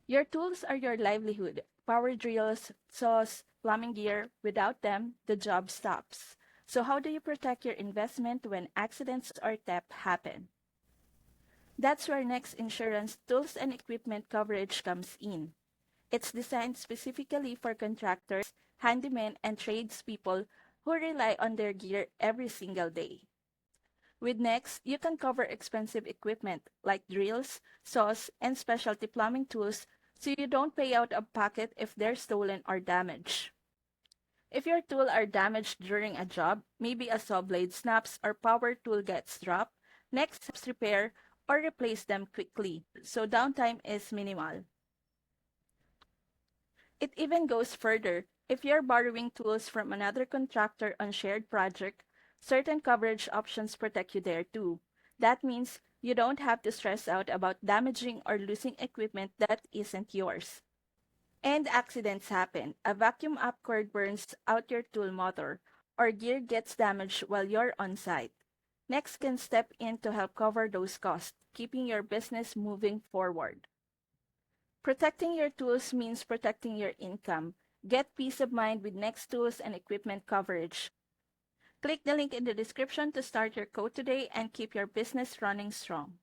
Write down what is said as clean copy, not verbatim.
Your tools are your livelihood. Power drills, saws, plumbing gear. Without them, the job stops. So how do you protect your investment when accidents or theft happen? That's where Next Insurance tools and equipment coverage comes in. It's designed specifically for contractors, handymen, and tradespeople who rely on their gear every single day. With Next, you can cover expensive equipment like drills, saws, and specialty plumbing tools so you don't pay out of pocket if they're stolen or damaged. If your tools are damaged during a job, maybe a saw blade snaps or power tool gets dropped, Next helps repair or replace them quickly, so downtime is minimal. It even goes further. If you're borrowing tools from another contractor on shared project, certain coverage options protect you there too. That means you don't have to stress out about damaging or losing equipment that isn't yours. And accidents happen. A vacuum up cord burns out your tool motor, or gear gets damaged while you're on site. Next can step in to help cover those costs, keeping your business moving forward. Protecting your tools means protecting your income. Get peace of mind with Next Tools and Equipment coverage. Click the link in the description to start your quote today and keep your business running strong.